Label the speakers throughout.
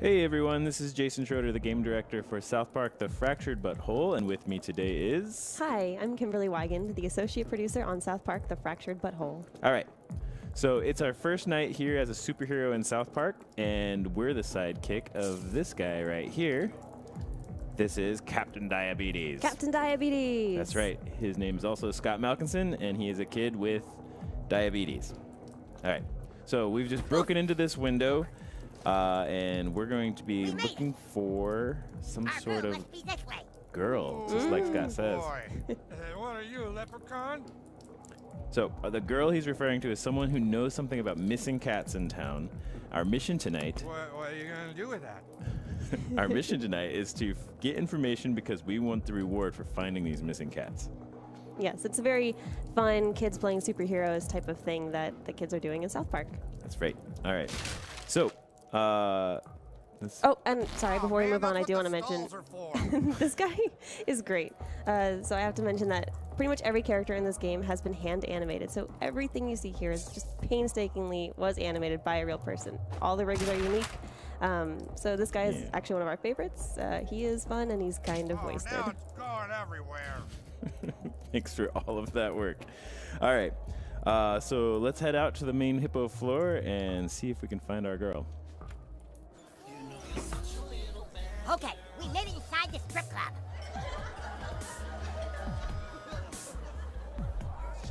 Speaker 1: Hey everyone, this is Jason Schroeder, the game director for South Park: The Fractured But Whole, and with me today is...
Speaker 2: Hi, I'm Kimberly Wigan, the associate producer on South Park: The Fractured But Whole.
Speaker 1: All right, so it's our first night here as a superhero in South Park, and we're the sidekick of this guy right here. This is Captain Diabetes.
Speaker 2: Captain Diabetes!
Speaker 1: That's right. His name is also Scott Malkinson, and he is a kid with diabetes. All right, so we've just broken into this window. And we're going to be looking for some sort of girl, just like Scott says.
Speaker 3: What are you, a leprechaun?
Speaker 1: So the girl he's referring to is someone who knows something about missing cats in town. Our mission tonight...
Speaker 3: What are you going to do with that?
Speaker 1: Our mission tonight is to get information because we want the reward for finding these missing cats.
Speaker 2: Yes, it's a very fun kids playing superheroes type of thing that the kids are doing in South Park.
Speaker 1: That's right. All right. So...
Speaker 2: oh, and sorry, before we move on, I do want to mention this guy is great. So I have to mention that pretty much every character in this game has been hand animated. So everything you see here is just painstakingly was animated by a real person. All the rigs are unique. So this guy is actually one of our favorites. He is fun and he's kind of wasted.
Speaker 3: Now it's going everywhere.
Speaker 1: Thanks for all of that work. All right. So let's head out to the main hippo floor and see if we can find our girl.
Speaker 4: Okay, we made it inside the strip club.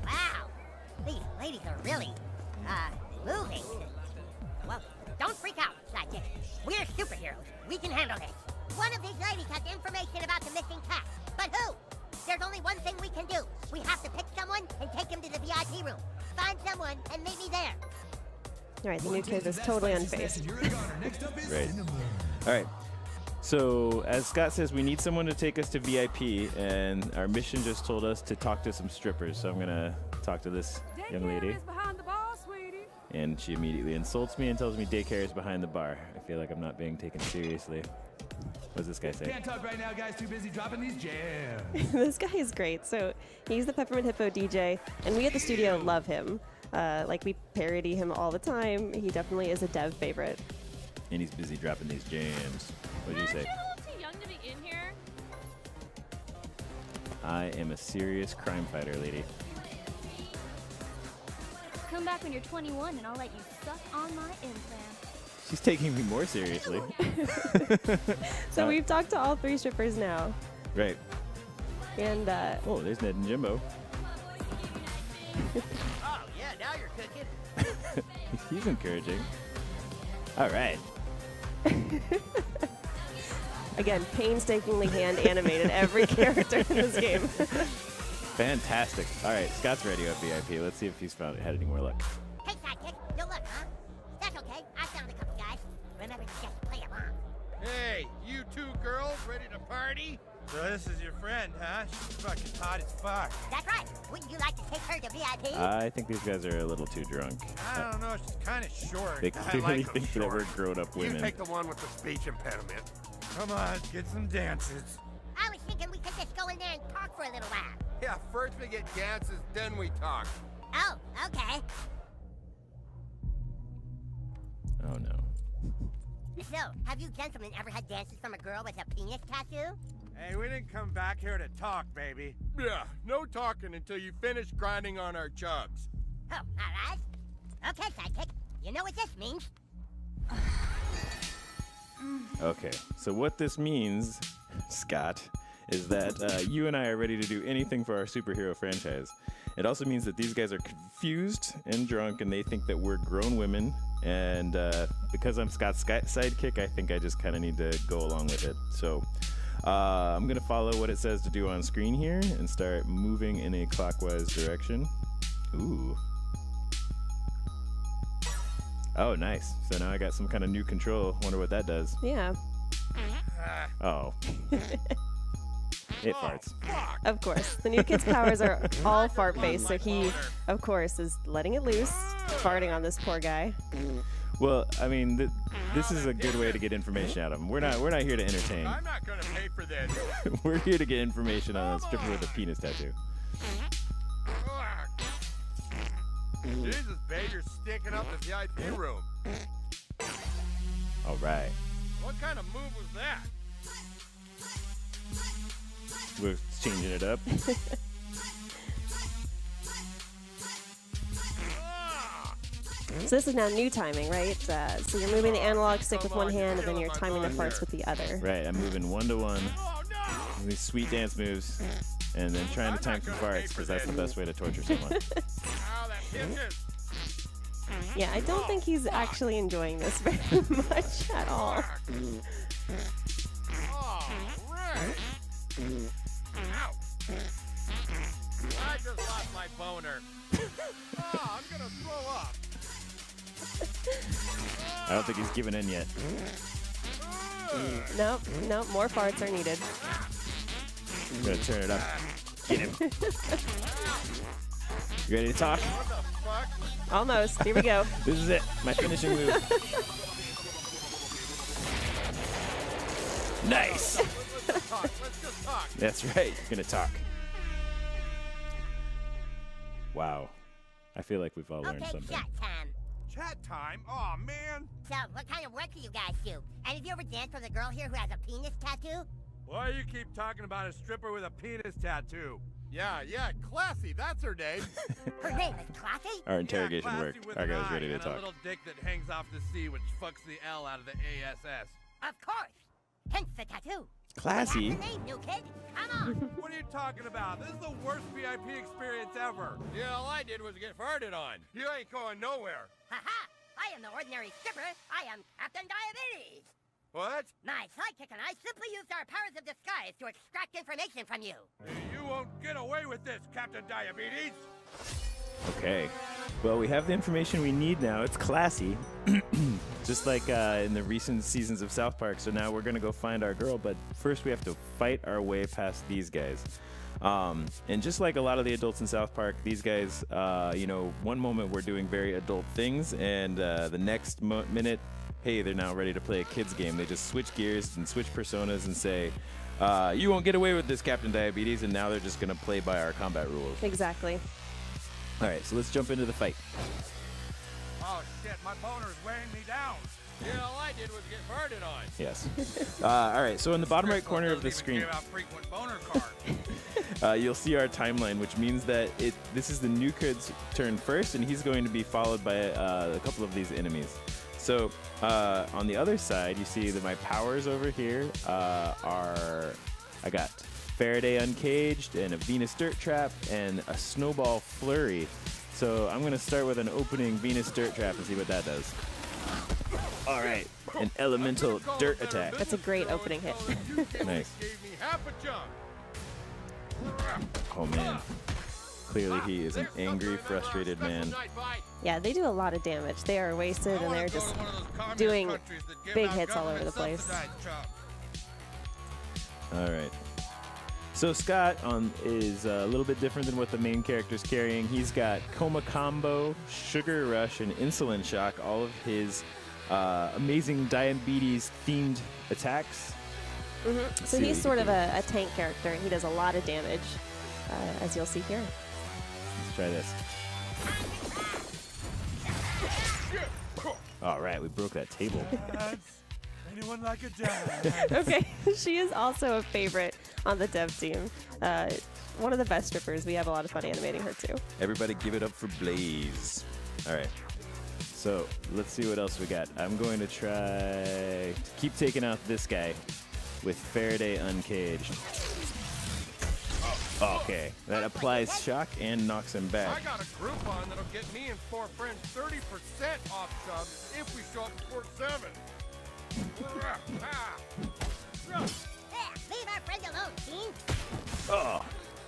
Speaker 4: Wow, these ladies are really, moving. Well, don't freak out, sidekick. We're superheroes. We can handle this. One of these ladies has information about the missing cat. But who? There's only one thing we can do. We have to pick someone and take him to the VIP room. Find someone and meet me there.
Speaker 2: All right, the new kid is totally unfazed.
Speaker 1: Right. All right. So, as Scott says, we need someone to take us to VIP, and our mission just told us to talk to some strippers. So I'm going to talk to this young lady.
Speaker 5: Behind the bar, sweetie.
Speaker 1: And she immediately insults me and tells me daycare is behind the bar. I feel like I'm not being taken seriously. What does this guy say?
Speaker 6: Can't talk right now, guys. Too busy dropping these jams.
Speaker 2: This guy is great. So he's the Peppermint Hippo DJ, and we at the studio love him. Like, we parody him all the time. He definitely is a dev favorite.
Speaker 1: And he's busy dropping these jams. What did you say?
Speaker 5: Aren't you a little too young to be in here?
Speaker 1: I am a serious crime fighter, lady.
Speaker 5: Come back when you're 21 and I'll let you suck on my implant.
Speaker 1: She's taking me more seriously.
Speaker 2: So we've talked to all three strippers now.
Speaker 1: Right.
Speaker 2: And,
Speaker 1: oh, there's Ned and Jimbo.
Speaker 4: Oh, yeah, now you're cooking.
Speaker 1: He's encouraging. All right.
Speaker 2: Again, painstakingly hand animated every character in this game.
Speaker 1: Fantastic. All right, Scott's ready at VIP. Let's see if he's had any more luck.
Speaker 4: Hey, sidekick, no luck, huh? That's okay. I found a couple guys. Remember to just play along.
Speaker 3: Hey, you two girls ready to party? So this is your friend, huh? She's fucking hot as fuck.
Speaker 4: That's right. Wouldn't you like to take her to VIP?
Speaker 1: I think these guys are a little too drunk.
Speaker 3: I don't know, she's kind of short.
Speaker 1: They clearly think that we're grown-up
Speaker 7: You
Speaker 1: women.
Speaker 7: take the one with the speech impediment.
Speaker 3: Come on, get some dances.
Speaker 4: I was thinking we could just go in there and talk for a little while.
Speaker 7: Yeah, first we get dances, then we talk.
Speaker 4: Oh, okay.
Speaker 1: Oh, no.
Speaker 4: So, have you gentlemen ever had dances from a girl with a penis tattoo?
Speaker 3: Hey, we didn't come back here to talk, baby.
Speaker 7: Yeah, no talking until you finish grinding on our chugs.
Speaker 4: Oh, all right. Okay, sidekick. You know what this means?
Speaker 1: Okay, so what this means, Scott, is that you and I are ready to do anything for our superhero franchise. It also means that these guys are confused and drunk, and they think that we're grown women. And because I'm Scott's sidekick, I think I just kind of need to go along with it. So I'm going to follow what it says to do on screen here and start moving in a clockwise direction. Ooh. Oh, nice. So now I got some kind of new control. Wonder what that does.
Speaker 2: Yeah,
Speaker 1: Oh. It farts.
Speaker 2: of course. The new kid's powers are all fart-based, so he, of course, is letting it loose, farting on this poor guy.
Speaker 1: Well, I mean, this is a good way to get information out of him. We're not here to entertain.
Speaker 7: I'm not gonna pay for this.
Speaker 1: We're here to get information on a stripper with a penis tattoo.
Speaker 7: Jesus, babe, you're stinking up the VIP room.
Speaker 1: All right.
Speaker 7: What kind of move was that?
Speaker 1: We're changing it up.
Speaker 2: So this is now new timing, right? So you're moving the analog stick with one hand, and then you're timing the farts with the other.
Speaker 1: Right, I'm moving 1-to-1.
Speaker 7: Oh, no!
Speaker 1: These sweet dance moves. And then trying to time some farts, because that's the best way to torture someone.
Speaker 7: Ow, that pitches.
Speaker 2: Yeah, I don't think he's actually enjoying this very much at all.
Speaker 7: Oh, right. Ow. I just lost my boner. Oh, I'm gonna throw up.
Speaker 1: I don't think he's given in yet.
Speaker 2: Nope, more farts are needed.
Speaker 1: I'm gonna turn it up. Get him. You ready to talk?
Speaker 7: What the fuck?
Speaker 2: Almost. Here we go.
Speaker 1: This is it. My finishing move. Nice.
Speaker 7: Let's talk. Let's just talk.
Speaker 1: That's right. You're gonna talk. Wow. I feel like we've all learned
Speaker 4: Okay,
Speaker 1: something.
Speaker 4: chat time.
Speaker 7: Chat time? Oh, man.
Speaker 4: So, what kind of work do you guys do? And have you ever danced with a girl here who has a penis tattoo?
Speaker 7: Why you keep talking about a stripper with a penis tattoo? Yeah, Classy. That's her name.
Speaker 4: Her name is Classy?
Speaker 1: Our interrogation
Speaker 7: Classy
Speaker 1: worked.
Speaker 7: with
Speaker 1: Our
Speaker 7: an
Speaker 1: guy was
Speaker 7: I
Speaker 1: ready to
Speaker 7: and
Speaker 1: talk.
Speaker 7: a little dick that hangs off the C, which fucks the L out of the ASS.
Speaker 4: Of course. Hence the tattoo.
Speaker 1: Classy.
Speaker 4: That's the name, new kid. Come on.
Speaker 7: What are you talking about? This is the worst VIP experience ever. Yeah, all I did was get farted on. You ain't going nowhere.
Speaker 4: Haha. I am the ordinary stripper. I am Captain Diabetes.
Speaker 7: What?
Speaker 4: My sidekick and I simply used our powers of disguise to extract information from you.
Speaker 7: You won't get away with this, Captain Diabetes.
Speaker 1: Okay. Well, we have the information we need now. It's classy. Just like in the recent seasons of South Park. So now we're going to go find our girl. But first we have to fight our way past these guys. And just like a lot of the adults in South Park, these guys, one moment we're doing very adult things. And the next minute, hey, they're now ready to play a kid's game. They just switch gears and switch personas and say, you won't get away with this, Captain Diabetes. And now they're just going to play by our combat rules.
Speaker 2: Exactly.
Speaker 1: All right, so let's jump into the fight.
Speaker 7: Oh, shit, my boner's weighing me down. Yeah, all I did was get farted on.
Speaker 1: Yes. All right, so in the bottom right corner of the screen,
Speaker 7: Give out frequent boner cards.
Speaker 1: you'll see our timeline, which means that this is the new kid's turn first, and he's going to be followed by a couple of these enemies. So on the other side, you see that my powers over here I got Faraday Uncaged and a Venus Dirt Trap and a Snowball Flurry. So I'm going to start with an opening Venus Dirt Trap and see what that does. All right, an Elemental Dirt Attack.
Speaker 2: That's a great opening hit.
Speaker 1: Nice.
Speaker 7: Gave me half a jump.
Speaker 1: Oh man. Clearly he is an angry, frustrated man.
Speaker 2: Yeah, they do a lot of damage. They are wasted, and they're just doing big hits all over the place.
Speaker 1: All right. So Scott is a little bit different than what the main character's carrying. He's got Coma Combo, Sugar Rush, and Insulin Shock, all of his amazing diabetes-themed attacks.
Speaker 2: Mm-hmm. So he's sort of a tank character. He does a lot of damage, as you'll see here.
Speaker 1: Let's try this. All right, we broke that table.
Speaker 7: Anyone like a dad?
Speaker 2: Okay, she is also a favorite on the dev team. One of the best strippers. We have a lot of fun animating her too.
Speaker 1: Everybody give it up for Blaze. All right. So let's see what else we got. I'm going to try to keep taking out this guy with Faraday Uncaged. Okay, that applies shock and knocks him
Speaker 7: I
Speaker 1: back.
Speaker 7: got a Groupon that'll get me and 4 friends 30% off subs if we show up before 7.
Speaker 4: Yeah, leave our friend alone, teen.
Speaker 1: Oh,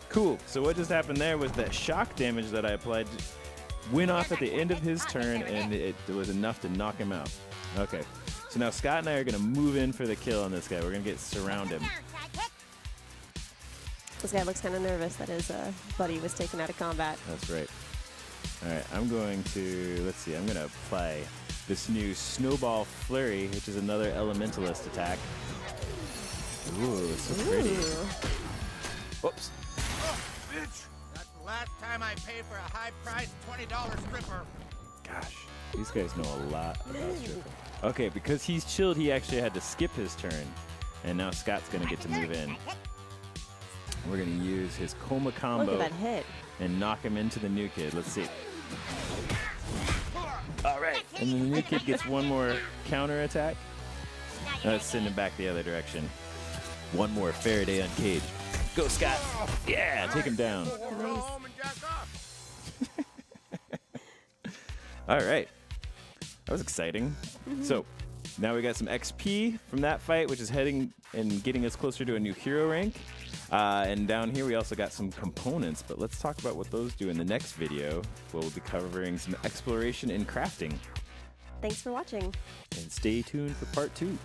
Speaker 1: cool. So what just happened there was that shock damage that I applied went off at the end of his turn, and it was enough to knock him out. Okay, so now Scott and I are going to move in for the kill on this guy. We're going to surround him.
Speaker 4: Down, sidekick.
Speaker 2: This guy looks kind of nervous that his buddy was taken out of combat.
Speaker 1: That's right. All right, I'm going to, let's see, I'm going to apply this new Snowball Flurry, which is another Elementalist attack. Ooh, it's so pretty. Whoops.
Speaker 3: Oh, bitch! That's the last time I paid for a high-priced $20 stripper.
Speaker 1: Gosh. These guys know a lot about stripping. Okay, because he's chilled, he actually had to skip his turn. And now Scott's going to get to move in. We're going to use his Coma combo.
Speaker 2: Look at that hit.
Speaker 1: And knock him into the new kid. Let's see. All right. And then the new kid gets one more counter attack. Let's send him back the other direction. One more Faraday Uncaged. Go, Scott. Yeah, take him down. All right. That was exciting. So now we got some XP from that fight, which is heading and getting us closer to a new hero rank. And down here we also got some components, but let's talk about what those do in the next video. We'll be covering some exploration and crafting.
Speaker 2: Thanks for watching.
Speaker 1: And stay tuned for part 2.